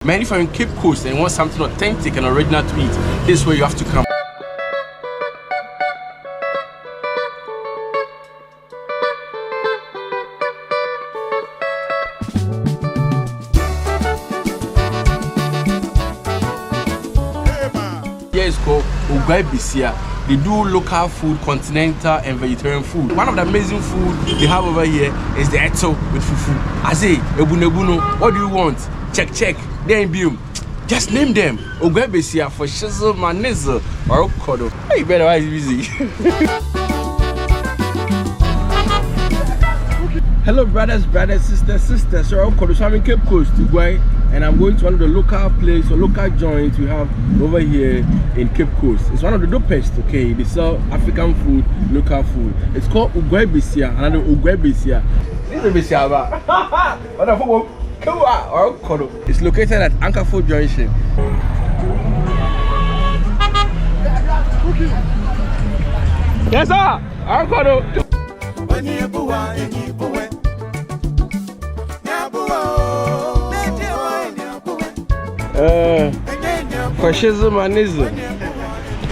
Man, if you're in Cape Coast and you want something authentic and original to eat, this is where you have to come. Here is called Oguaa Basiaba. They do local food, continental and vegetarian food. One of the amazing food they have over here is the eto with fufu. I say, ebunebuno, what do you want? Check. Then boom. Just name them. Oguaa Basiaba for shizzle, manizzle, or kodo. Hey, better why is busy. Hello, brothers, sisters. So I'm in Cape Coast, Oguaa, and I'm going to one of the local places or local joints we have over here in Cape Coast. It's one of the dopest. Okay, they sell African food, local food. It's called Oguaa Basiaba. Another Oguaa Basiaba. This is Basiaba. It's located at Sindaco Junction. Yes, sir. For shizzle manizzle.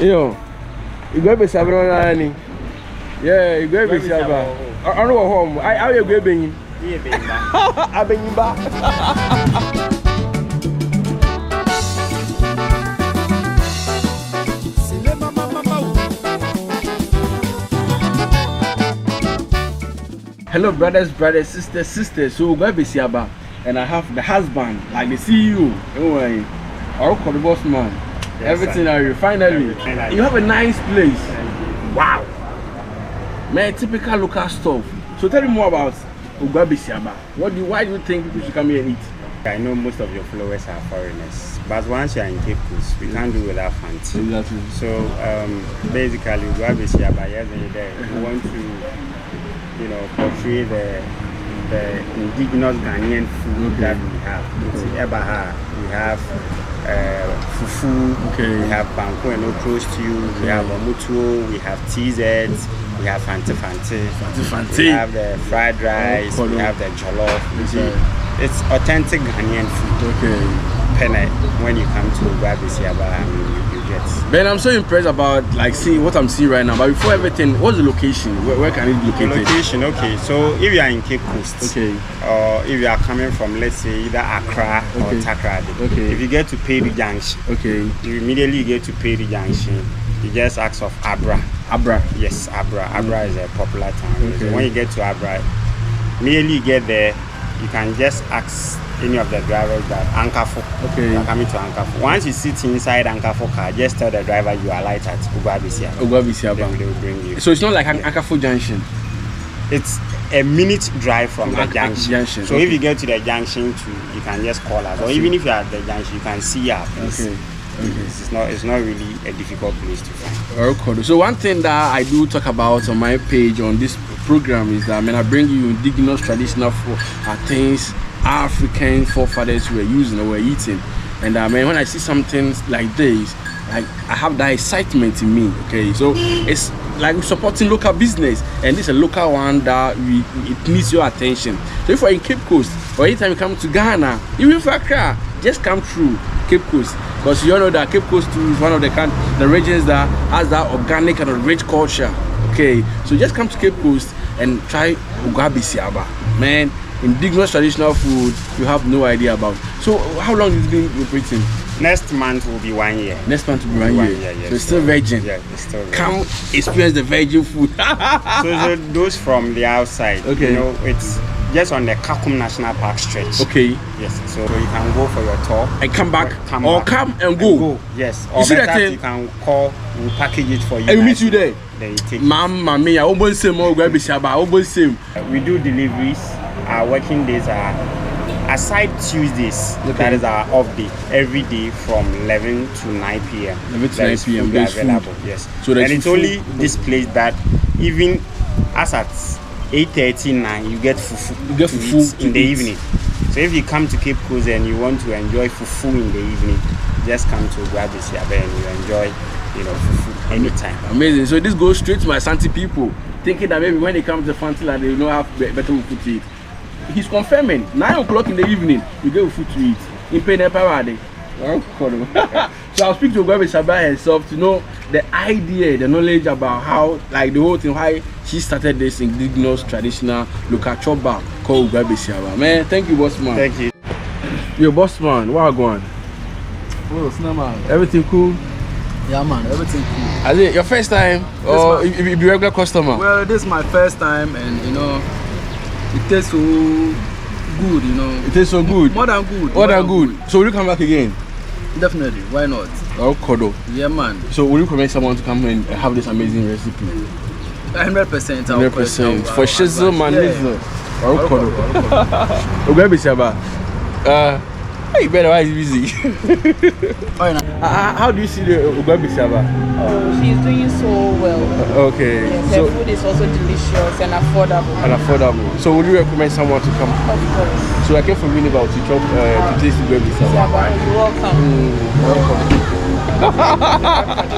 Yo, Oguaa Basiaba nani? Yeah, Oguaa Basiaba. I don't know home. How you going? Hello, brothers, sisters. So Oguaa Basiaba, and I have the husband, like the CEO. Anyway, our boss man. Yes, everything are finally. You have a nice place. Wow, man, typical local stuff. So tell me more about Oguaa Basiaba. Why do you think people should come here and eat? I know most of your followers are foreigners, but once you are in Cape Coast, we can't do without fancy. Exactly. So basically, Oguaa Basiaba, we want to, portray the indigenous Ghanaian food that we have. It's ebaha, we have fufu, we have banku and okra stew, we have omutuo, we have TZs, we have fante, we have the fried rice, we have the jollof. It's authentic Ghanaian food. Penne, when you come to Oguaa Basiaba, you get. Ben, I'm so impressed about seeing what I'm seeing right now. But before everything, what's the location? Where can it be located? The location, okay. So if you are in Cape Coast, or if you are coming from, let's say, either Accra or Takrady, if you get to Peri Junction, you immediately get to Peri Junction. You just ask of Abra. Yes, Abra. Abra is a popular town. So when you get to Abra, immediately you get there, you can just ask any of the drivers that Ankafo. You are coming to Ankafo. Once you sit inside Ankafo car, just tell the driver you are light at Oguaa Basiaba. They will bring you. So it's not like an Ankafo Junction. It's a minute drive from the junction. So if you get to the junction, you can just call us. Or even if you are at the junction, you can see our place. It's not really a difficult place to find. So one thing that I do talk about on my page on this program is that I bring you indigenous traditional food, things African forefathers were using or were eating. And when I see something like this, I have that excitement in me. So it's like we're supporting local business, and this is a local one that it needs your attention. So if you're in Cape Coast, or anytime you come to Ghana, even for Accra, just come through Cape Coast, because you all know that Cape Coast too is one of the regions that has that organic and rich culture. So just come to Cape Coast and try Oguaa Basiaba. Man, indigenous traditional food you have no idea about. So how long has it been operating? Next month will be 1 year. Next month will be 1 year. Yes. So it's still virgin. Yeah, it's still virgin. Come experience the virgin food. so those from the outside, it's just on the Kakum National Park stretch. Yes, so you can go for your tour and come back, come and go. Yes, or you better you can call, we'll package it for you. And we meet you there. Then you take Mamma mia, almost same. We do deliveries. Our working days are aside Tuesdays, that is our off day. Every day from 11 to 9 p.m. 11 to 9 p.m. There's available. Yes. So and it's only this place that even as at 8:39 you get fufu. In the evening. So if you come to Cape Coast and you want to enjoy fufu in the evening, just come to Oguaa Basiaba and you enjoy, fufu anytime. Amazing. So this goes straight to my Santi people, thinking that maybe when they come to the Fanti they don't have better food to eat. He's confirming 9 o'clock in the evening you get food to eat. in paying a parade. So I'll speak to Oguaa Basiaba herself to know the idea, the knowledge about how, like the whole thing, why she started this indigenous traditional local chop bar called Oguaa Basiaba. Man, thank you, boss man. Thank you. Yo, boss man, what going? Oh, man. Everything cool? Yeah, man, everything cool. Is it your first time or you be regular customer? Well, this is my first time, and you know, it tastes so good, you know. It tastes so good. More than good. More than good. So will you come back again? Definitely. Why not? Oh, Kodo. Yeah, man. So will you recommend someone to come and have this amazing recipe? 100%. 100%. For shizzle, man, nizzle. Oh, Kodo. Oguaa Basiaba. Hey, better, why is busy? How do you see the Oguaa Basiaba? Oh, she's doing so well. Okay. Yes, So her food is also delicious and affordable. So would you recommend someone to come? Of course. So I came from Unival to chop to taste Oguaa Basiaba. You're welcome.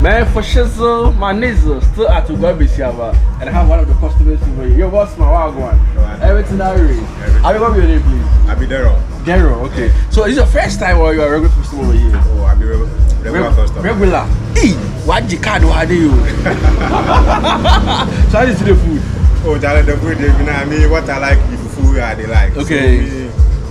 Man, for shizzle, my nizzle, still at Oguaa Basiaba, and I have one of the customers over here. Yo, what's my one? Everything I read. I'll be your name, please. I'll be there. Dero, okay. So is it your first time or you are a regular customer over here? Oh, I'll be regular customer. Regular. Hey, what the card do I do? So how do you see the food? Oh, the food, you know, I mean, what I like is food they like. Okay. So,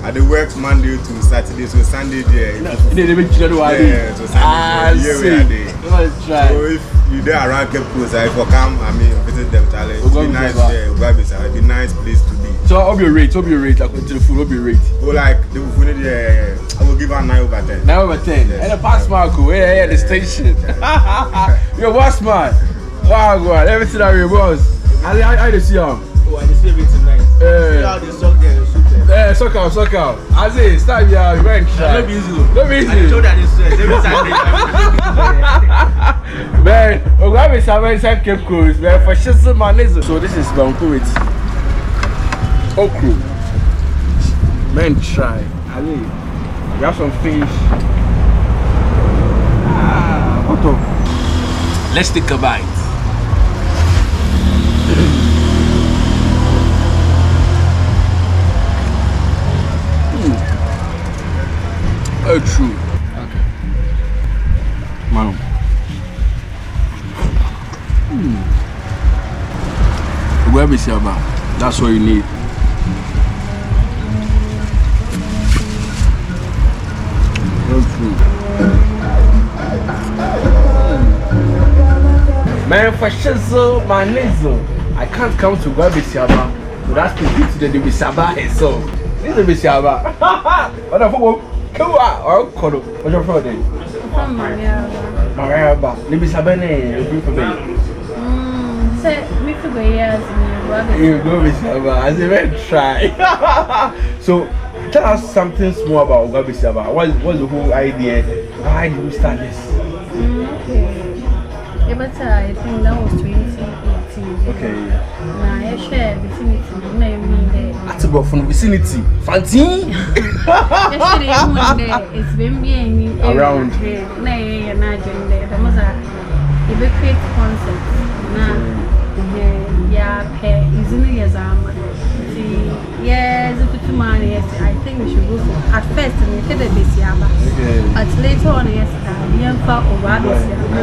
I do work Monday to Saturday, so Sunday there. They make you know what I do. Yeah, so Sunday. Let's try. So if you there around Cape Coast, if you come, I mean, visit them, challenge. It'll be nice. Yeah, Oguaa Basiaba. It'll be nice place to be. So what be your rate? Like to the food, what be your rate? Oh, like the food, yeah, I will give her 9/10. 9/10. Yes. And a pass mark, yeah, the station. Yo, boss man. Wow, God, everything I read was. I just see him. Oh, I just feel it tonight. See how they suck there, shoot there. Suck out. I say, start here, you went try. Don't be easy. Don't be easy. I told that it's every time. Man, Oguaa Basiaba inside Cape Coast, man, for shizzle, man, nizzle. So this is Banku with okra. Man, try. I mean, you have some fish. What up? Let's take a bite. Oh, true. Okay. Man. Oguaa Basiaba. That's what you need. Man, for shizzle, my nizzle. I can't come to Oguaa Basiaba without speaking to the Basiaba herself. This is the Basiaba. What the fuck? Come on, or Kodo. What's your friend name? From Mariaba. The Basiaba name. You for me. Say, me for go years. You go Basiaba. I say, man, try. So, tell us something small about Oguaa Basiaba. What's the whole idea? Why did we start this? Okay. Yeah, but I think that was 2018. Okay. Now, I share vicinity. That's about from vicinity. Fancy? It's been being around. Nay, and I didn't there. There was a big concept. Now, yeah, pay easily as I'm. Yes, if it's money, yes, I think we should go for at first and we did a Basiaba. But later on, yes, we have for Oguaa Basiaba.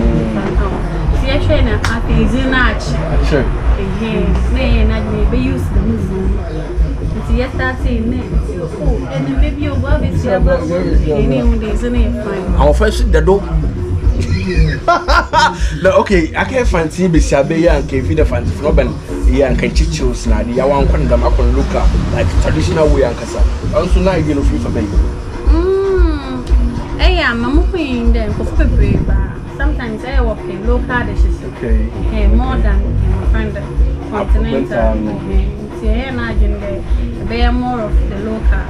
See, I train at things in Arch. Sure. Again, nay, and I may use the movie. Yes, that's it. And then maybe Oguaa Basiaba. Any days in it, fine. Our first the door. No, okay, I can't fancy Basiaba and can feed the fancy Robin. Yeah, and can chichos now. The one can come up and look up like traditional way and Casa. Also, now you know, free for me. I am moving them for February. Sometimes I work in local dishes. Okay. More than continental. See, I imagine they are more of the local.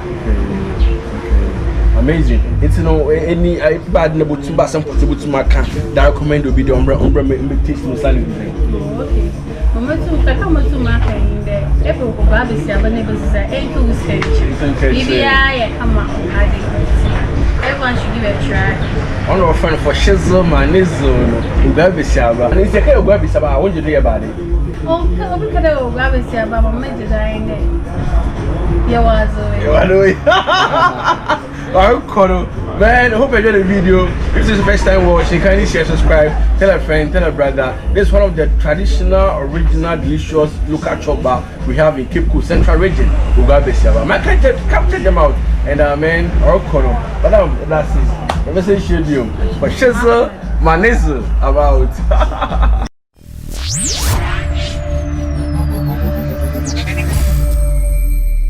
Amazing. It's no any bad number to buy some possible to my camp. That recommend will be the umbrella invitation. Okay. Moment to come to my in there. Every Oguaa Basiaba neighbors is a 8 cents. BBI, come on. Everyone should give it a try. One of our friends for shizzle, my nizzle, Oguaa Basiaba. And it's okay, Oguaa Basiaba. What do you do about it? Oh, look at the Oguaa Basiaba. I'm designing it. You was Man, I hope you enjoyed the video. If this is the first time watching, kindly share, subscribe, tell a friend, tell a brother. This is one of the traditional, original, delicious local chop bar we have in Cape Coast Central Region, Oguaa Basiaba. Man, come check them out. And man, but that's it. The message should you. For Shizzle, Manizzle about.